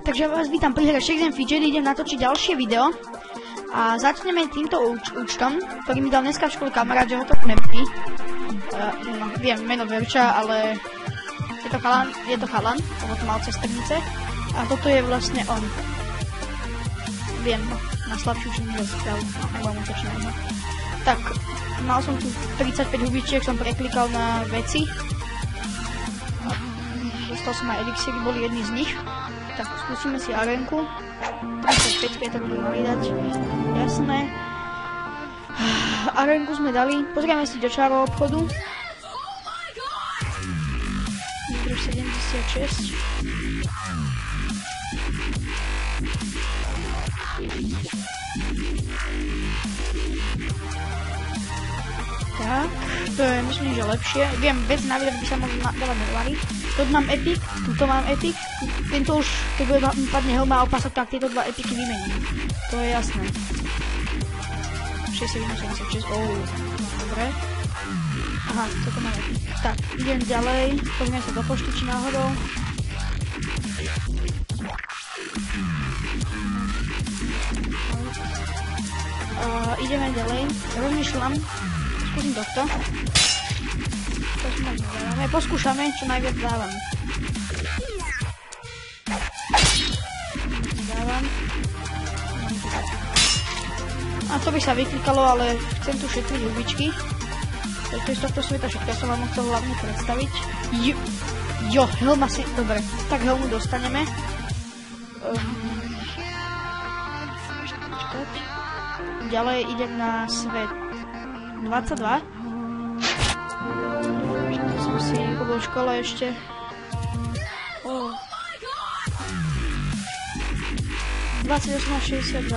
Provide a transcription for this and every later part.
Takže vás vítam pri hre Shakes and Fidget, idem natočiť ďalšie video. A začneme týmto účtom, ktorý mi dal dneska v škole kamarát, že ho to nebaví. No, viem, meno Verča, ale je to chalan, lebo to mal cesternice. A toto je vlastne on. Viem, na slabšiu som nezastal, nebudem útočný. Tak, mal som tu 35 hubičiek, som preklikal na veci. Dostal som aj elixíry, boli jedni z nich. Tak, skúsime si arenku. 35 to budú mali dať. Jasné. Arenku sme dali. Pozrieme si do čáro obchodu. Výdrž 76. Tak, to je myslím, že lepšie. Viem, vec na výdrž by sa mohli dávať normálny. Toto mám epic, tuto mám epic. Tento už, keď bude padne helma a opasok, tak tieto dva epiky vymením. To je jasné. 6776, dobre. Aha, toto mám epic. Tak, idem ďalej. Pozrieme sa do pošty, či náhodou. Ideme ďalej. Rozmýšľam. Skúsim tohto. Poskúšame, čo najviac dávam. A to by sa vyklikalo, ale chcem tu šetriť hubičky. To je z tohto sveta všetko, ja som vám chcel hlavne predstaviť. Jo, helma si, dobre, tak helmu dostaneme. Ďalej idem na svet 22. Som si v škole ešte. Oh. 28 a 62.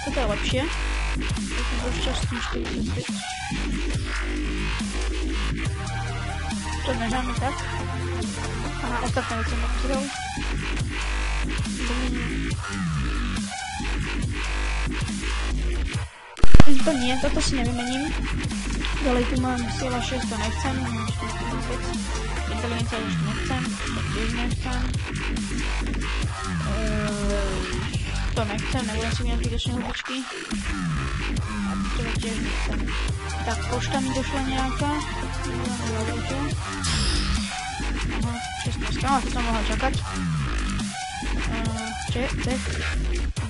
Toto je lepšie. To som dosť častý 45. To nežáme tak. Aha, ostatné veci som nepozrel. To nie, toto si nevymením. Ďalej tu mám sila 6, to nechcem. Inteligencia už nechcem. To tiež nechcem. To nechcem, nebudem si mať zbytočné hubičky. A to tiež nechcem. Tak, pošta mi došla nejaká. Aha, 16, no to som mohla čakať.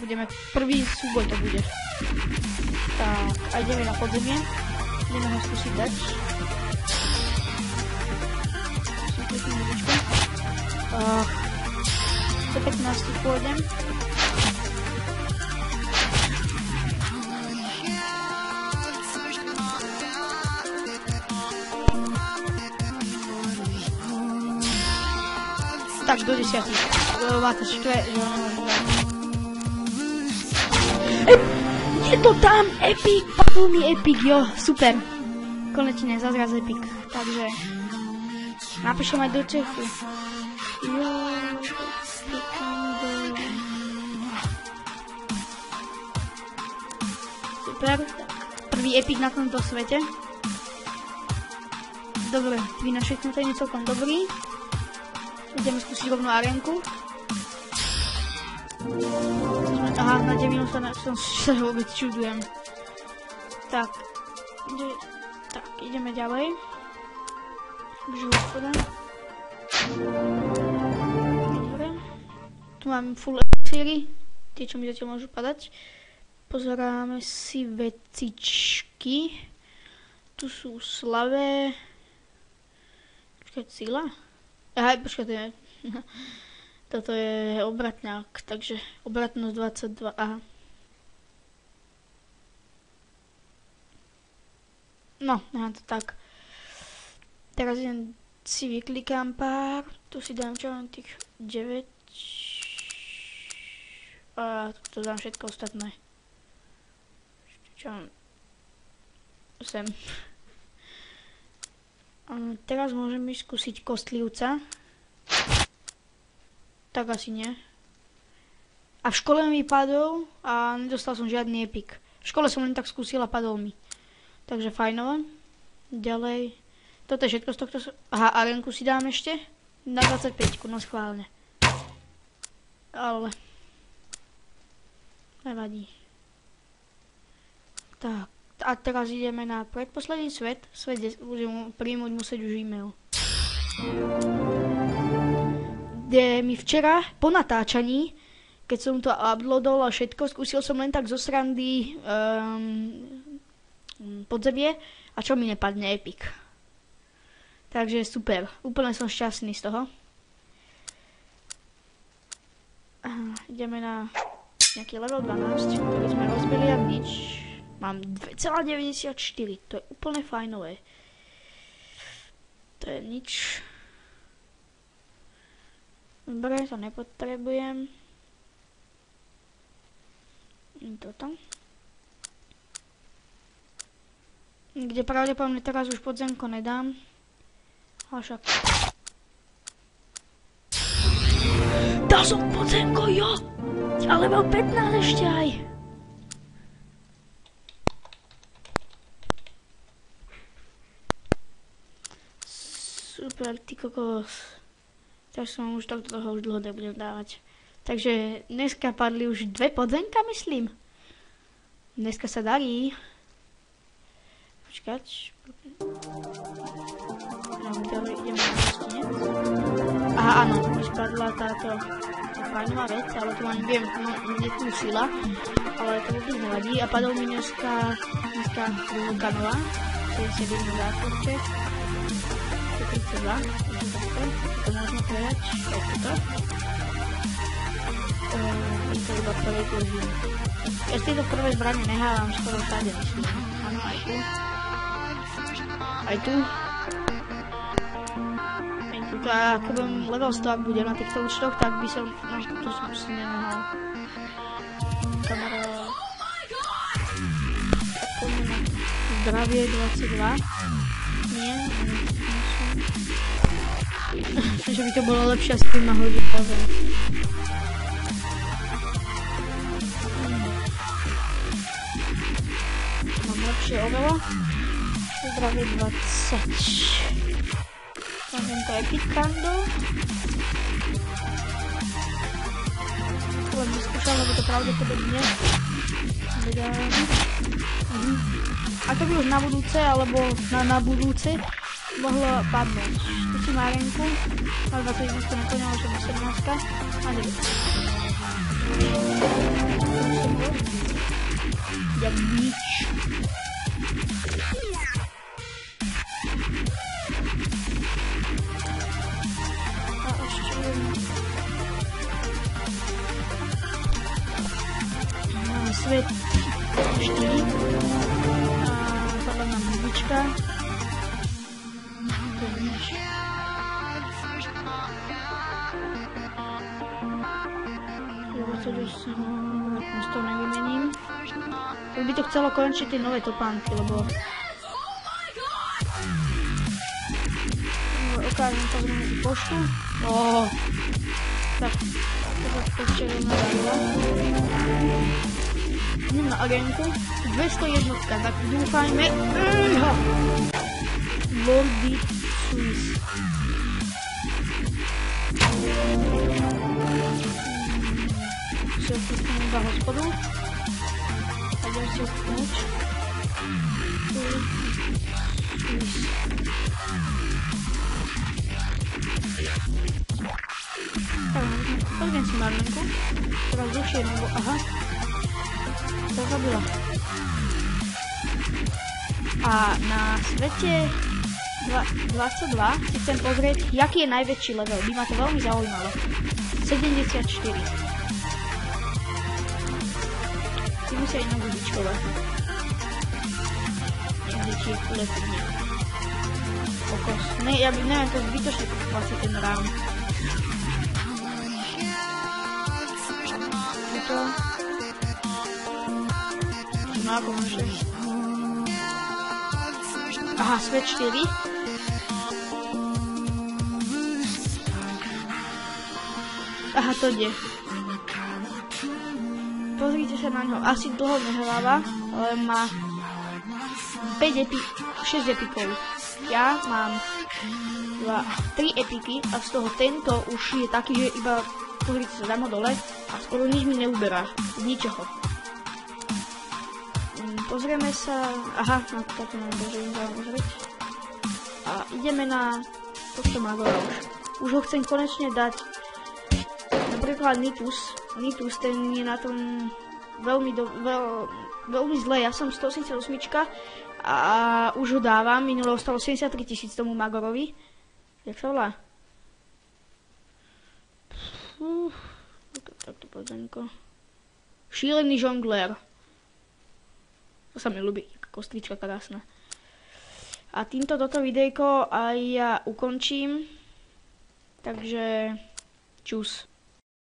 Budeme, prvý súboj to bude. Tak, a ideme na podzemie. Ideme ho skúsiť dať. 115 pôjdem. Tak, do 10. Máte štve, že ono môže dať. Je to tam! Epic! Padol mi epic, jo, super. Konečne, zazraz epic. Takže napíšem aj do Čechy. Jo, super. Prvý epic na tomto svete. Dobre, vynašetnú ten je celkom dobrý. Ideme skúsiť rovnú arenku. Aha, na 9 som sa vôbec čudujem. Tak, ideme ďalej. Dobre. Tu mám full elixíry, tie čo mi zatiaľ môžu padať. Pozeráme si vecičky. Tu sú slavé. Počkať, sila? Aha, počkať, toto je obratňák, takže obratnosť 22, aha. No, aha, to tak. Teraz si vyklikám pár, tu si dám čo len tých 9. A tu dám všetko ostatné. Čo mám? 8. Teraz môžem ísť skúsiť kostlivca. Tak asi nie. A v škole mi padol a nedostal som žiadny epic. V škole som len tak skúsil a padol mi. Takže fajnovo. Ďalej. Toto je všetko z tohto. Aha, arenku si dám ešte. Na 25, no schválne. Ale nevadí. Tak, a teraz ideme na predposledný svet. Svet, kde budem príjmuť musieť už e-mail. Kde mi včera po natáčaní, keď som to uploadol a všetko, skúsil som len tak zo srandy podzemie a čo mi nepadne Epic. Takže super, úplne som šťastný z toho. Ideme na nejaký level 12, ktorý sme rozbili jak nič. Mám 2,94, to je úplne fajnové. To je nič. Dobre, to nepotrebujem. Toto. Kde pravdepodobne teraz už podzemko nedám. Ale však... Dal som podzemko, jo! Ale level 15 ešte aj. Super, ty kokos. Tak som už takto toho už dlho nebudem dávať. Takže dneska padli už 2 podzemka, myslím. Dneska sa darí. Počkať. Ideme na hostinec. Aha, áno, už padla táto fajnová vec, ale tu ani viem, netúsila. Ale to vôbec nevadí. A padol mi dneska Vulkanova. 77 záklopček. 32. To môžeme povedať. Aj toto. Je to iba prvej kurzy. Ja z tejto prvé zbrane nehávam skoro všade, myslím. Áno, aj tu. Aj tu. A keď budem level 100, ak budem na týchto účtoch, tak by som... No, tu som si nenahal. Kamera... Zdravie 22. Nie. Že by to bolo lepšie s tým nahodiť. Mám lepšie oveľa. Zdravie 20. Mám tento Epic Candle. Len vyskúšal, lebo to pravdepodobne nedám. A to by už na budúce, alebo na budúce mohlo padnúť. Skúsim arenku. Ale 21 to nekonalo, že má 17. A 9. Jak nič. Svet 4 a padla nám hubička. To je nič. S toho nevymením. Už by to chcelo končiť tie nové topánky, lebo... Ukážem to zrovna tú poštu. Tak, to ešte rovná dáva. Idem na agentu. 201, tak dúfajme. Lordy Swiss. Si odpustím iba hospodu. A idem si odpnúť. Swiss. Pozriem si marlenku. Teraz dlhšie, nebo aha. To zabila. A na svete 22 si chcem pozrieť, jaký je najväčší level. By ma to veľmi zaujímalo. 74. Ty musia inak udičkovať. Niekde či je uletný. Kokos. Ne, ja by neviem, to zbytočne pokupovať ten round. To... No ako môžeš? Aha, svet 4. Aha, to ide. Pozrite sa na ňo. Asi dlho nehráva, ale má 6 epikov. Ja mám 3 epiky a z toho tento už je taký, že iba pozrite sa, dám ho dole a skoro nič mi neuberá. Z ničoho. Pozrieme sa... Aha, no toto nám môžem pozrieť. A ideme na tohto Magora už. Už ho chcem konečne dať. Napríklad Nitus. Nitus, ten je na tom veľmi zle. Ja som 188 a už ho dávam. Minulo ostalo 73 000 tomu Magorovi. Jak sa volá? Takto poďme. Šílený žonglér. To sa mi ľúbi, kostvička krásna. A týmto toto videjko aj ja ukončím. Takže čus.